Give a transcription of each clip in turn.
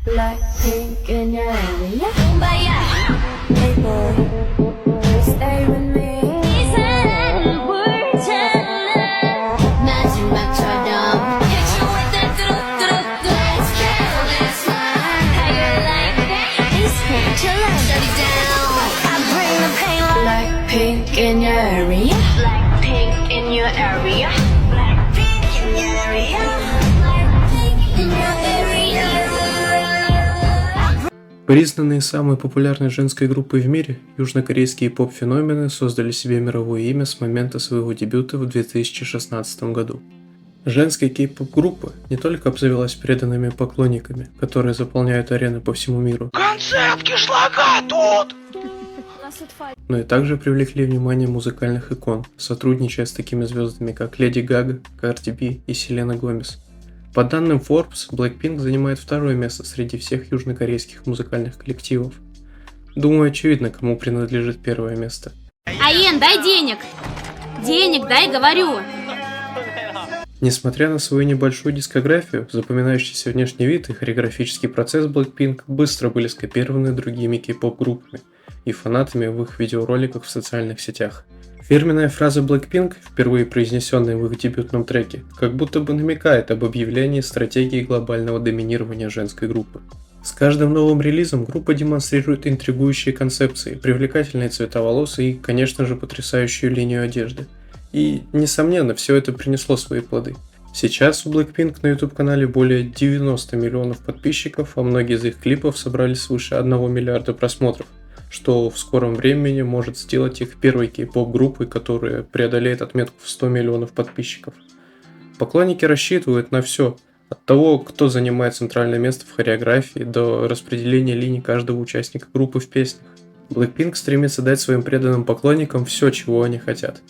Blackpink in your area. Hey boy, stay with me. 마지막처럼 hit you with that do-do-do-do. Let's go this one. How you like that? It's picture shut it down. I bring the pain like Blackpink in your area. Blackpink in your area. Blackpink in your area. Blackpink in your area. Признанные самой популярной женской группой в мире, южнокорейские поп-феномены создали себе мировое имя с момента своего дебюта в 2016 году. Женская кей-поп-группа не только обзавелась преданными поклонниками, которые заполняют арены по всему миру, Концерт кишлака тут! но и также привлекли внимание музыкальных икон, сотрудничая с такими звездами, как Леди Гага, Карди Би и Селена Гомес. По данным Forbes, Blackpink занимает второе место среди всех южнокорейских музыкальных коллективов. Думаю, очевидно, кому принадлежит первое место. Аен, дай денег! Денег дай, говорю! Несмотря на свою небольшую дискографию, запоминающийся внешний вид и хореографический процесс Blackpink быстро были скопированы другими кей-поп группами и фанатами в их видеороликах в социальных сетях. Фирменная фраза Blackpink, впервые произнесенная в их дебютном треке, как будто бы намекает об объявлении стратегии глобального доминирования женской группы. С каждым новым релизом группа демонстрирует интригующие концепции, привлекательные цвета волос и, конечно же, потрясающую линию одежды. И, несомненно, все это принесло свои плоды. Сейчас у Blackpink на YouTube-канале более 90 миллионов подписчиков, а многие из их клипов собрали свыше 1 миллиарда просмотров, что в скором времени может сделать их первой кей-поп-группой, которая преодолеет отметку в 100 миллионов подписчиков. Поклонники рассчитывают на все, от того, кто занимает центральное место в хореографии, до распределения линий каждого участника группы в песнях. Blackpink стремится дать своим преданным поклонникам все, чего они хотят.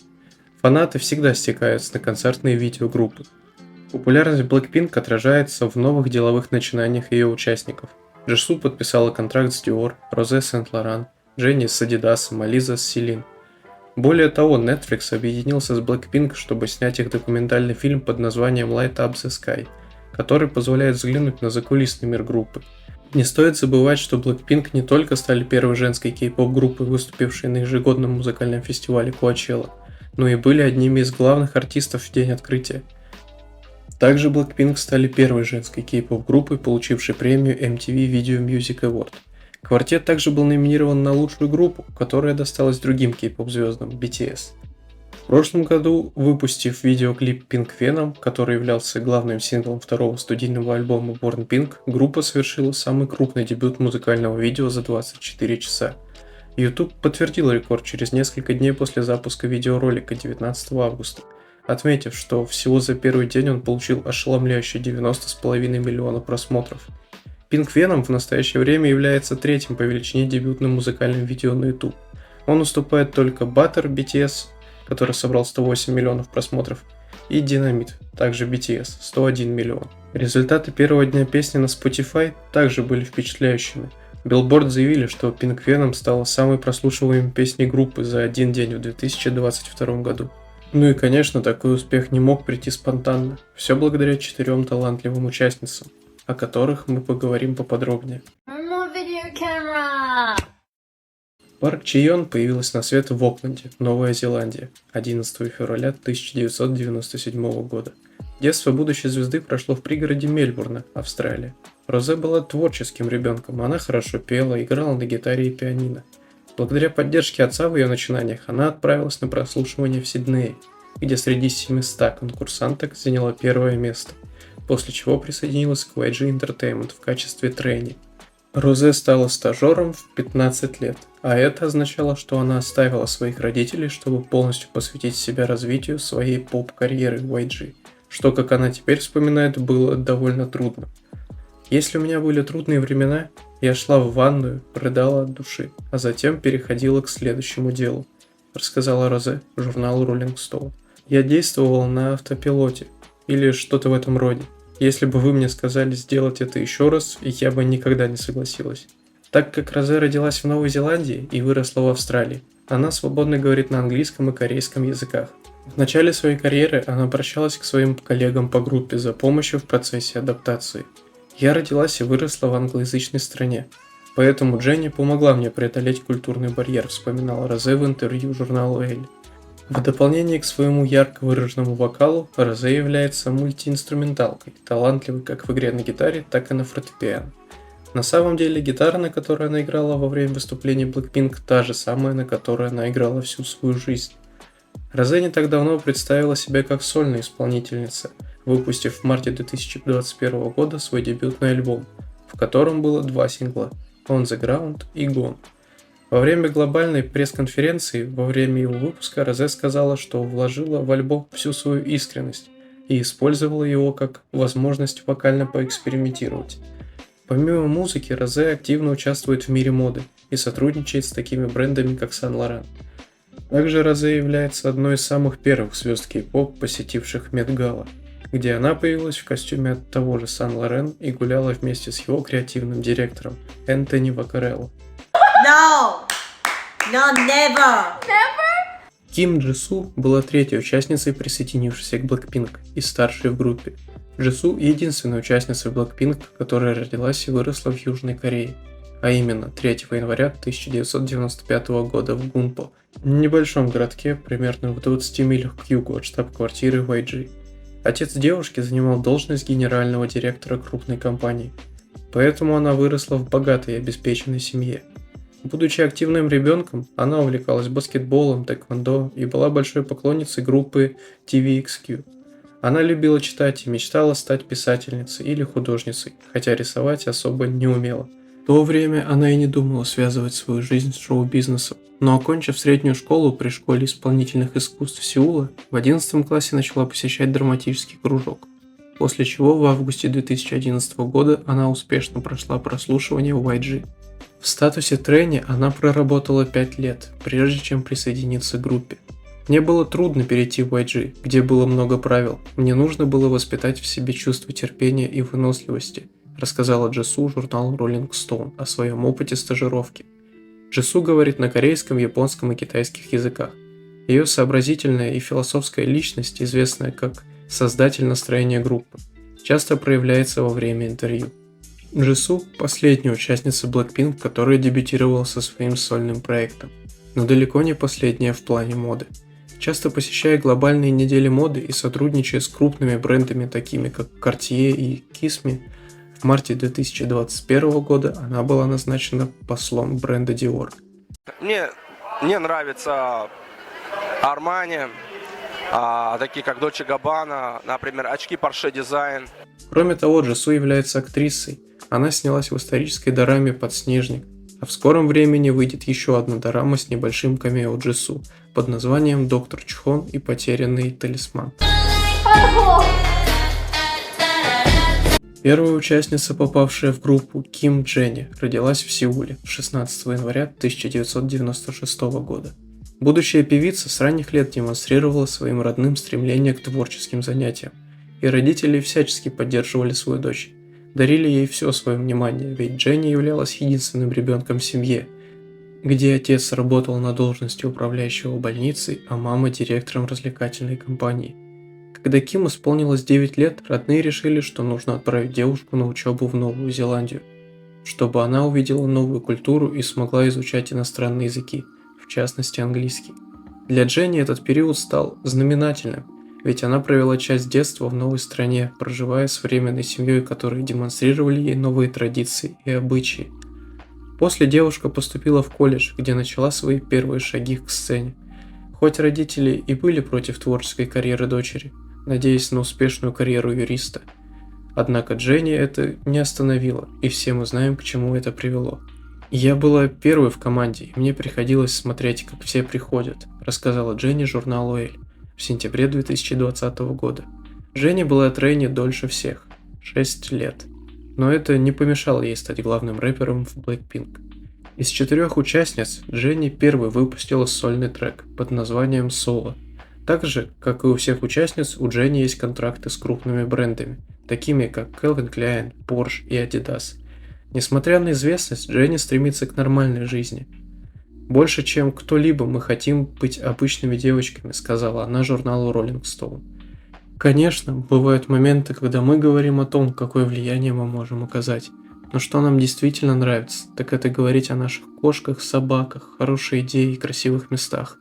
Фанаты всегда стекаются на концертные видео группы. Популярность Blackpink отражается в новых деловых начинаниях ее участников. Джису подписала контракт с Dior, Розе с Saint Laurent, Дженни с Adidas, а Лиза с Celine. Более того, Netflix объединился с Blackpink, чтобы снять их документальный фильм под названием Light Up the Sky, который позволяет взглянуть на закулисный мир группы. Не стоит забывать, что Blackpink не только стали первой женской кей-поп группой, выступившей на ежегодном музыкальном фестивале Coachella, но и были одними из главных артистов в день открытия. Также Blackpink стали первой женской кей-поп группой, получившей премию MTV Video Music Award. Квартет также был номинирован на лучшую группу, которая досталась другим кей-поп звездам BTS. В прошлом году, выпустив видеоклип Pink Venom, который являлся главным синглом второго студийного альбома Born Pink, группа совершила самый крупный дебют музыкального видео за 24 часа. YouTube подтвердил рекорд через несколько дней после запуска видеоролика 19 августа, отметив, что всего за первый день он получил ошеломляющие 90,5 миллиона просмотров. Pink Venom в настоящее время является третьим по величине дебютным музыкальным видео на YouTube. Он уступает только Butter BTS, который собрал 108 миллионов просмотров, и Dynamite, также BTS, 101 миллион. Результаты первого дня песни на Spotify также были впечатляющими. Billboard заявили, что Pink Venom стала самой прослушиваемой песней группы за один день в 2022 году. Ну и, конечно, такой успех не мог прийти спонтанно, все благодаря 4 талантливым участницам, о которых мы поговорим поподробнее. Парк Чи Йон появилась на свет в Окленде, Новая Зеландия, 11 февраля 1997 года. Детство будущей звезды прошло в пригороде Мельбурна, Австралия. Розе была творческим ребенком, она хорошо пела, играла на гитаре и пианино. Благодаря поддержке отца в ее начинаниях она отправилась на прослушивание в Сиднее, где среди 700 конкурсанток заняла первое место, после чего присоединилась к YG Entertainment в качестве трейни. Розе стала стажером в 15 лет, а это означало, что она оставила своих родителей, чтобы полностью посвятить себя развитию своей поп-карьеры в YG, что, как она теперь вспоминает, было довольно трудно. Если у меня были трудные времена, я шла в ванную, рыдала от души, а затем переходила к следующему делу, рассказала Розе журналу Rolling Stone. Я действовала на автопилоте, или что-то в этом роде. Если бы вы мне сказали сделать это еще раз, я бы никогда не согласилась. Так как Розе родилась в Новой Зеландии и выросла в Австралии, она свободно говорит на английском и корейском языках. В начале своей карьеры она обращалась к своим коллегам по группе за помощью в процессе адаптации. Я родилась и выросла в англоязычной стране, поэтому Дженни помогла мне преодолеть культурный барьер, вспоминала Розе в интервью журналу Elle. В дополнение к своему ярко выраженному вокалу, Розе является мультиинструменталкой, талантливой как в игре на гитаре, так и на фортепиано. На самом деле гитара, на которой она играла во время выступления Blackpink, та же самая, на которой она играла всю свою жизнь. Розе не так давно представила себя как сольная исполнительница, выпустив в марте 2021 года свой дебютный альбом, в котором было 2 сингла «On the Ground» и «Gone». Во время глобальной пресс-конференции, во время его выпуска, Розе сказала, что вложила в альбом всю свою искренность и использовала его как возможность вокально поэкспериментировать. Помимо музыки, Розе активно участвует в мире моды и сотрудничает с такими брендами, как Saint Laurent. Также Розе является одной из самых первых звезд кей-поп, посетивших Met-Gala, где она появилась в костюме от того же Saint Laurent и гуляла вместе с его креативным директором Энтони Вакарелло. No, never. Ким Джису была третьей участницей, присоединившейся к Blackpink и старшей в группе. Джису – единственная участница Blackpink, которая родилась и выросла в Южной Корее, а именно 3 января 1995 года в Гунпо, небольшом городке, примерно в 20 милях к югу от штаб-квартиры YG. Отец девушки занимал должность генерального директора крупной компании, поэтому она выросла в богатой и обеспеченной семье. Будучи активным ребенком, она увлекалась баскетболом, тэквондо и была большой поклонницей группы TVXQ. Она любила читать и мечтала стать писательницей или художницей, хотя рисовать особо не умела. В то время она и не думала связывать свою жизнь с шоу-бизнесом, но окончив среднюю школу при школе исполнительных искусств Сеула, в 11 классе начала посещать драматический кружок, после чего в августе 2011 года она успешно прошла прослушивание в YG. В статусе трейни она проработала 5 лет, прежде чем присоединиться к группе. Мне было трудно перейти в YG, где было много правил. Мне нужно было воспитать в себе чувство терпения и выносливости, рассказала Джису журналу Rolling Stone о своем опыте стажировки. Джису говорит на корейском, японском и китайских языках. Ее сообразительная и философская личность, известная как создатель настроения группы, часто проявляется во время интервью. Джису – последняя участница Blackpink, которая дебютировала со своим сольным проектом, но далеко не последняя в плане моды. Часто посещая глобальные недели моды и сотрудничая с крупными брендами, такими как Cartier и Kiss Me, в марте 2021 года она была назначена послом бренда Dior. Мне нравится Armani, такие как Dolce Gabbana, например, очки Porsche Design. Кроме того, Джису является актрисой. Она снялась в исторической дораме «Подснежник», а в скором времени выйдет еще одна дорама с небольшим камео Джису под названием «Доктор Чхон и потерянный талисман». Первая участница, попавшая в группу, Ким Дженни, родилась в Сеуле 16 января 1996 года. Будущая певица с ранних лет демонстрировала своим родным стремление к творческим занятиям, и родители всячески поддерживали свою дочь. Дарили ей все свое внимание, ведь Дженни являлась единственным ребенком в семье, где отец работал на должности управляющего больницей, а мама директором развлекательной компании. Когда Ким исполнилось 9 лет, родные решили, что нужно отправить девушку на учебу в Новую Зеландию, чтобы она увидела новую культуру и смогла изучать иностранные языки, в частности английский. Для Дженни этот период стал знаменательным, ведь она провела часть детства в новой стране, проживая с временной семьей, которые демонстрировали ей новые традиции и обычаи. После девушка поступила в колледж, где начала свои первые шаги к сцене. Хоть родители и были против творческой карьеры дочери, надеясь на успешную карьеру юриста, однако Дженни это не остановило, и все мы знаем, к чему это привело. «Я была первой в команде, и мне приходилось смотреть, как все приходят», рассказала Дженни журналу Elle в сентябре 2020 года. Дженни была трейни дольше всех – 6 лет, но это не помешало ей стать главным рэпером в Blackpink. Из 4 участниц Дженни первой выпустила сольный трек под названием «Solo». Так же, как и у всех участниц, у Дженни есть контракты с крупными брендами, такими как Calvin Klein, Porsche и Adidas. Несмотря на известность, Дженни стремится к нормальной жизни. «Больше, чем кто-либо, мы хотим быть обычными девочками», сказала она журналу Rolling Stone. Конечно, бывают моменты, когда мы говорим о том, какое влияние мы можем оказать. Но что нам действительно нравится, так это говорить о наших кошках, собаках, хорошей идее и красивых местах.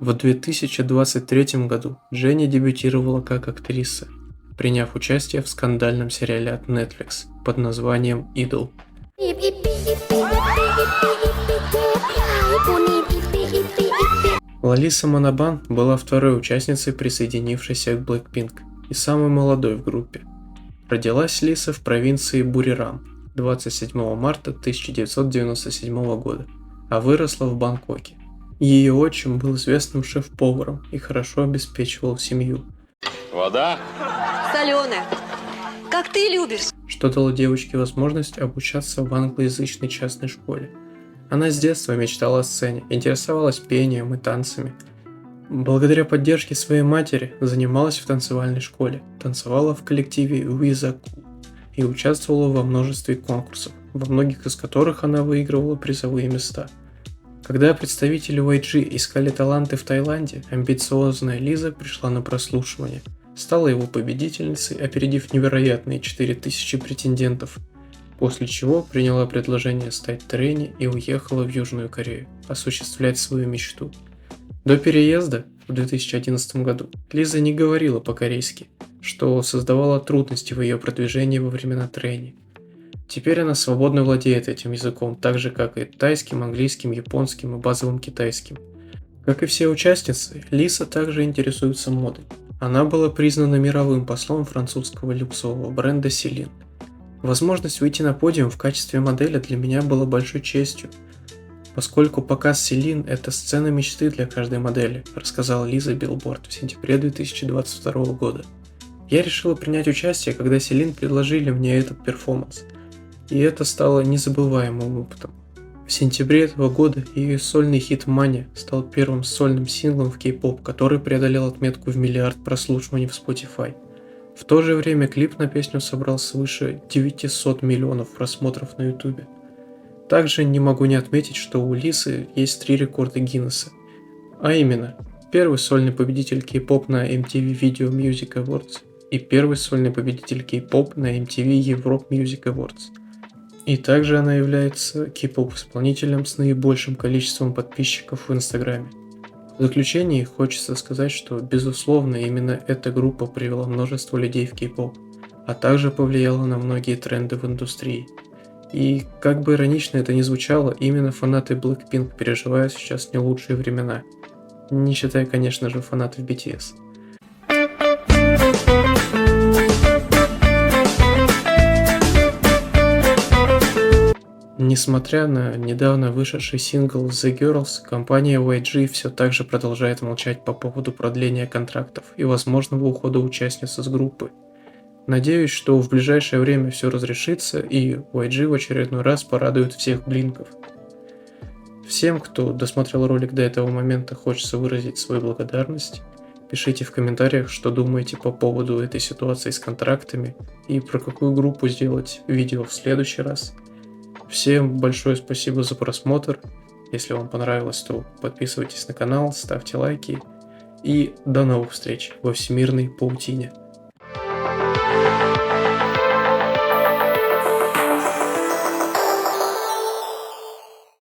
В 2023 году Дженни дебютировала как актриса, приняв участие в скандальном сериале от Netflix под названием «Идол». Лалиса Манабан была второй участницей, присоединившейся к Blackpink, и самой молодой в группе. Родилась Лиса в провинции Бурирам 27 марта 1997 года, а выросла в Бангкоке. Ее отчим был известным шеф-поваром и хорошо обеспечивал семью, Вода? Соленая. Как ты любишь. что дало девочке возможность обучаться в англоязычной частной школе. Она с детства мечтала о сцене, интересовалась пением и танцами. Благодаря поддержке своей матери занималась в танцевальной школе, танцевала в коллективе Визаку и участвовала во множестве конкурсов, во многих из которых она выигрывала призовые места. Когда представители YG искали таланты в Таиланде, амбициозная Лиза пришла на прослушивание, стала его победительницей, опередив невероятные 4000 претендентов, после чего приняла предложение стать трейни и уехала в Южную Корею, осуществлять свою мечту. До переезда в 2011 году Лиза не говорила по-корейски, что создавало трудности в ее продвижении во времена трейни. Теперь она свободно владеет этим языком, так же как и тайским, английским, японским и базовым китайским. Как и все участницы, Лиса также интересуется модой. Она была признана мировым послом французского люксового бренда Celine. Возможность выйти на подиум в качестве модели для меня была большой честью, поскольку показ Celine – это сцена мечты для каждой модели, рассказала Лиза Billboard в сентябре 2022 года. Я решила принять участие, когда Celine предложили мне этот перформанс, и это стало незабываемым опытом. В сентябре этого года ее сольный хит Money стал первым сольным синглом в кей-поп, который преодолел отметку в миллиард прослушиваний в Spotify. В то же время клип на песню собрал свыше 900 миллионов просмотров на YouTube. Также не могу не отметить, что у Лисы есть 3 рекорда Гиннесса. А именно, первый сольный победитель кей-поп на MTV Video Music Awards и первый сольный победитель кей-поп на MTV Europe Music Awards. И также она является кей-поп-исполнителем с наибольшим количеством подписчиков в Инстаграме. В заключение хочется сказать, что, безусловно, именно эта группа привела множество людей в кей-поп, а также повлияла на многие тренды в индустрии. И, как бы иронично это ни звучало, именно фанаты Blackpink переживают сейчас не лучшие времена. Не считая, конечно же, фанатов BTS. Несмотря на недавно вышедший сингл The Girls, компания YG все так же продолжает молчать по поводу продления контрактов и возможного ухода участниц из группы. Надеюсь, что в ближайшее время все разрешится и YG в очередной раз порадует всех блинков. Всем, кто досмотрел ролик до этого момента, хочется выразить свою благодарность. Пишите в комментариях, что думаете по поводу этой ситуации с контрактами и про какую группу сделать видео в следующий раз. Всем большое спасибо за просмотр. Если вам понравилось, то подписывайтесь на канал, ставьте лайки. И до новых встреч во всемирной паутине.